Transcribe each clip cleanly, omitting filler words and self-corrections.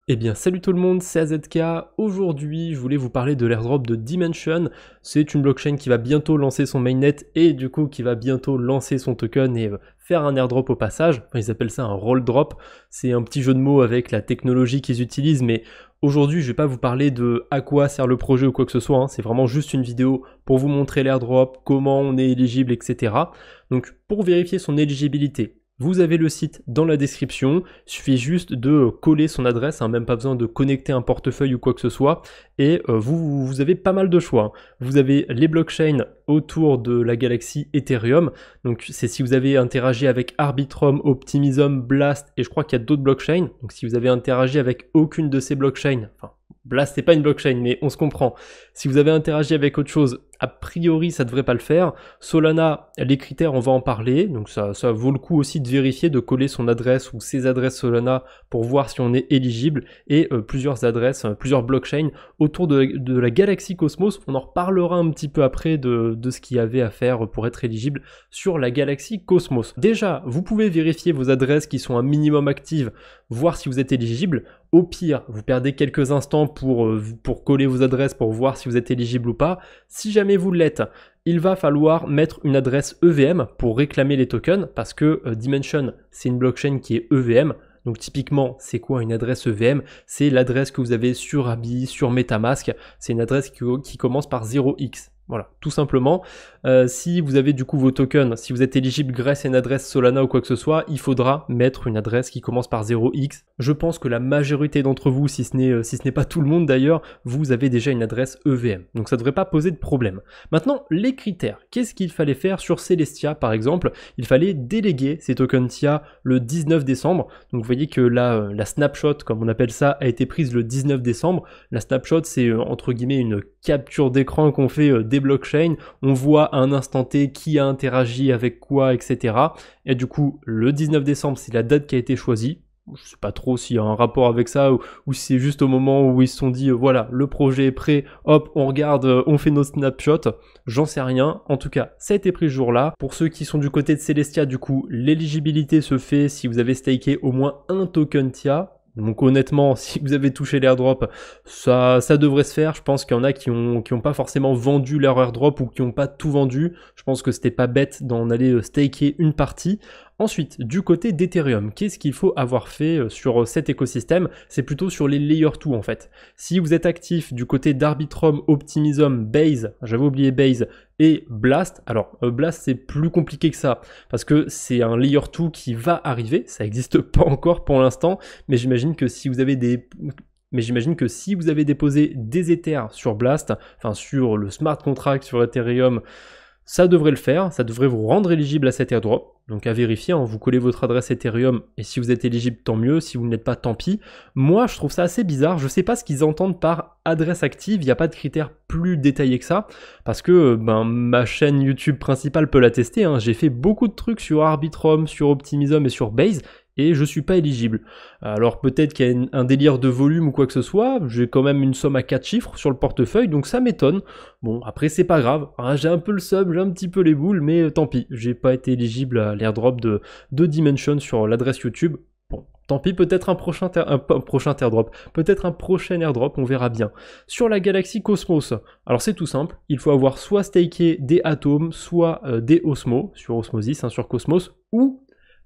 Eh bien salut tout le monde, c'est AZK. Aujourd'hui je voulais vous parler de l'airdrop de Dimension. C'est une blockchain qui va bientôt lancer son mainnet et du coup qui va bientôt lancer son token et faire un airdrop au passage. Enfin, ils appellent ça un roll drop. C'est un petit jeu de mots avec la technologie qu'ils utilisent, mais aujourd'hui je vais pas vous parler de à quoi sert le projet ou quoi que ce soit, hein. C'est vraiment juste une vidéo pour vous montrer l'airdrop, comment on est éligible, etc. Donc pour vérifier son éligibilité, vous avez le site dans la description, il suffit juste de coller son adresse, hein, même pas besoin de connecter un portefeuille ou quoi que ce soit, et vous avez pas mal de choix. Vous avez les blockchains autour de la galaxie Ethereum, donc c'est si vous avez interagi avec Arbitrum, Optimism, Blast, et je crois qu'il y a d'autres blockchains, donc si vous avez interagi avec aucune de ces blockchains, enfin Blast c'est pas une blockchain, mais on se comprend. Si vous avez interagi avec autre chose, a priori ça devrait pas le faire. Solana, les critères on va en parler, donc ça vaut le coup aussi de vérifier, de coller son adresse ou ses adresses Solana pour voir si on est éligible, et plusieurs adresses, plusieurs blockchains autour de la galaxie Cosmos. On en reparlera un petit peu après de ce qu'il y avait à faire pour être éligible sur la galaxie Cosmos. Déjà, vous pouvez vérifier vos adresses qui sont un minimum actives, voir si vous êtes éligible. Au pire, vous perdez quelques instants pour coller vos adresses pour voir si vous êtes éligible ou pas. Si jamais vous l'êtes, il va falloir mettre une adresse EVM pour réclamer les tokens, parce que Dimension, c'est une blockchain qui est EVM. Donc typiquement, c'est quoi une adresse EVM? C'est l'adresse que vous avez sur Abi, sur MetaMask. C'est une adresse qui commence par 0x. Voilà, tout simplement. Si vous avez du coup vos tokens, si vous êtes éligible grâce à une adresse Solana ou quoi que ce soit, il faudra mettre une adresse qui commence par 0x. Je pense que la majorité d'entre vous, si ce n'est pas tout le monde d'ailleurs, vous avez déjà une adresse EVM. Donc ça ne devrait pas poser de problème. Maintenant, les critères. Qu'est-ce qu'il fallait faire sur Celestia par exemple? Il fallait déléguer ces tokens TIA le 19 décembre. Donc vous voyez que la snapshot, comme on appelle ça, a été prise le 19 décembre. La snapshot, c'est entre guillemets une capture d'écran qu'on fait des blockchains. On voit à un instant T qui a interagi avec quoi, etc. Et du coup, le 19 décembre, c'est la date qui a été choisie. Je sais pas trop s'il y a un rapport avec ça ou si c'est juste au moment où ils se sont dit voilà, le projet est prêt, hop, on regarde, on fait nos snapshots. J'en sais rien. En tout cas, ça a été pris ce jour-là. Pour ceux qui sont du côté de Celestia, du coup, l'éligibilité se fait si vous avez staké au moins un token TIA. Donc honnêtement, si vous avez touché l'airdrop, ça devrait se faire. Je pense qu'il y en a qui ont pas forcément vendu leur airdrop ou qui ont pas tout vendu. Je pense que c'était pas bête d'en aller staker une partie. Ensuite, du côté d'Ethereum, qu'est-ce qu'il faut avoir fait sur cet écosystème? C'est plutôt sur les layer 2 en fait. Si vous êtes actif du côté d'Arbitrum, Optimism, Base, j'avais oublié Base, et Blast, alors Blast c'est plus compliqué que ça, parce que c'est un layer 2 qui va arriver, ça n'existe pas encore pour l'instant, mais j'imagine que si vous avez déposé des Ethers sur Blast, enfin sur le smart contract sur Ethereum, ça devrait le faire, ça devrait vous rendre éligible à cet airdrop. Donc à vérifier, hein, vous collez votre adresse Ethereum et si vous êtes éligible, tant mieux. Si vous ne l'êtes pas, tant pis. Moi, je trouve ça assez bizarre. Je sais pas ce qu'ils entendent par adresse active. Il n'y a pas de critères plus détaillés que ça. Parce que ma chaîne YouTube principale peut l'attester, hein. J'ai fait beaucoup de trucs sur Arbitrum, sur Optimism et sur Base. Et je suis pas éligible. Alors peut-être qu'il y a un délire de volume ou quoi que ce soit, j'ai quand même une somme à 4 chiffres sur le portefeuille, donc ça m'étonne. Bon, après c'est pas grave, hein, j'ai un peu le sub, j'ai un petit peu les boules, mais tant pis, j'ai pas été éligible à l'airdrop de Dimension sur l'adresse YouTube. Bon, tant pis, peut-être un prochain airdrop, peut-être un prochain airdrop, on verra bien. Sur la galaxie Cosmos, alors c'est tout simple, il faut avoir soit staké des atomes, soit des Osmo, sur Osmosis, hein, sur Cosmos, ou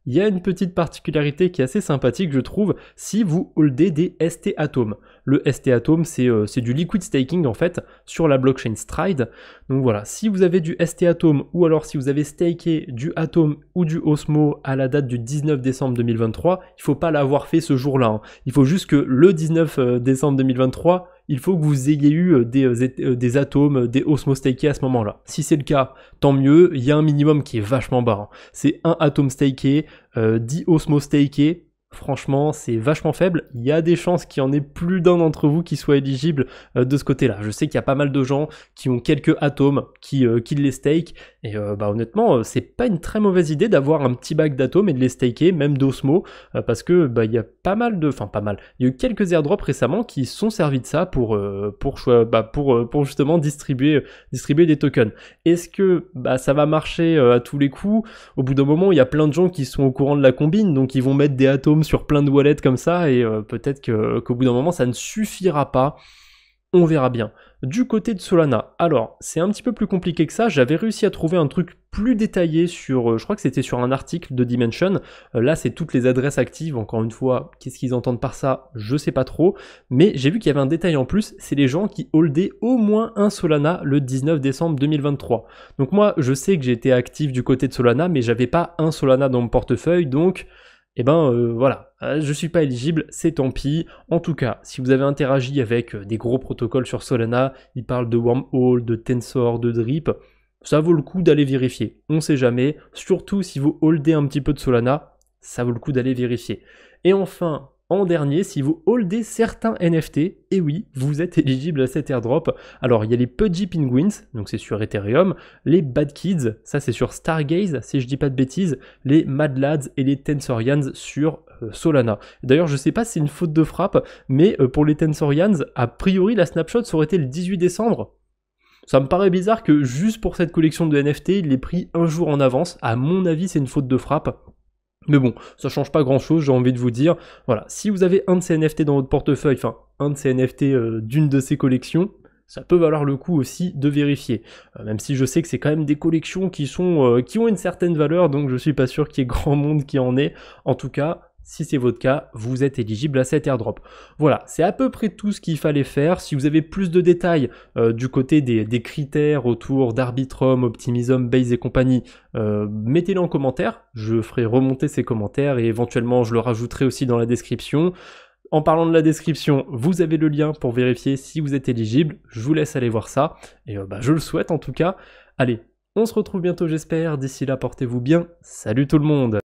il y a une petite particularité qui est assez sympathique, je trouve, si vous holdez des ST Atom. Le ST Atom, c'est du liquid staking en fait sur la blockchain Stride. Donc voilà, si vous avez du ST Atom ou alors si vous avez staké du Atom ou du Osmo à la date du 19 décembre 2023, il ne faut pas l'avoir fait ce jour-là, hein. Il faut juste que le 19 décembre 2023, il faut que vous ayez eu des atomes, des Osmo stakés à ce moment-là. Si c'est le cas, tant mieux, il y a un minimum qui est vachement bas, hein. C'est un atome staké, 10 Osmo stakés. Franchement, c'est vachement faible. Il y a des chances qu'il y en ait plus d'un d'entre vous qui soit éligible de ce côté-là. Je sais qu'il y a pas mal de gens qui ont quelques atomes qui les stake. Et honnêtement, c'est pas une très mauvaise idée d'avoir un petit bac d'atomes et de les staker, même d'Osmo, parce que il y a pas mal de... Enfin, pas mal. Il y a eu quelques airdrops récemment qui sont servis de ça pour justement distribuer des tokens. Est-ce que ça va marcher à tous les coups? Au bout d'un moment, il y a plein de gens qui sont au courant de la combine, donc ils vont mettre des atomes sur plein de wallets comme ça, et peut-être qu'au bout d'un moment, ça ne suffira pas. On verra bien. Du côté de Solana, alors c'est un petit peu plus compliqué que ça, j'avais réussi à trouver un truc plus détaillé sur, je crois que c'était sur un article de Dimension, là c'est toutes les adresses actives, encore une fois, qu'est-ce qu'ils entendent par ça, je sais pas trop, mais j'ai vu qu'il y avait un détail en plus, c'est les gens qui holdaient au moins un Solana le 19 décembre 2023. Donc moi je sais que j'étais actif du côté de Solana, mais j'avais pas un Solana dans mon portefeuille, donc eh ben voilà, je suis pas éligible, c'est tant pis. En tout cas, si vous avez interagi avec des gros protocoles sur Solana, ils parlent de Wormhole, de Tensor, de Drip, ça vaut le coup d'aller vérifier. On sait jamais, surtout si vous holdez un petit peu de Solana, ça vaut le coup d'aller vérifier. Et enfin, en dernier, si vous holdez certains NFT, et oui, vous êtes éligible à cet airdrop. Alors, il y a les Pudgy Penguins, donc c'est sur Ethereum, les Bad Kids, ça c'est sur Stargaze, si je dis pas de bêtises, les Mad Lads et les Tensorians sur Solana. D'ailleurs, je sais pas si c'est une faute de frappe, mais pour les Tensorians, a priori, la snapshot ça aurait été le 18 décembre. Ça me paraît bizarre que juste pour cette collection de NFT, il l'ait pris un jour en avance. À mon avis, c'est une faute de frappe. Mais bon, ça change pas grand chose, j'ai envie de vous dire. Voilà, si vous avez un de ces NFT dans votre portefeuille, enfin, un de ces NFT d'une de ces collections, ça peut valoir le coup aussi de vérifier. Même si je sais que c'est quand même des collections qui ont une certaine valeur, donc je suis pas sûr qu'il y ait grand monde qui en ait. En tout cas, si c'est votre cas, vous êtes éligible à cet airdrop. Voilà, c'est à peu près tout ce qu'il fallait faire. Si vous avez plus de détails du côté des critères autour d'Arbitrum, Optimism, Base et compagnie, mettez-les en commentaire. Je ferai remonter ces commentaires et éventuellement je le rajouterai aussi dans la description. En parlant de la description, vous avez le lien pour vérifier si vous êtes éligible. Je vous laisse aller voir ça. Et je le souhaite en tout cas. Allez, on se retrouve bientôt j'espère. D'ici là, portez-vous bien. Salut tout le monde!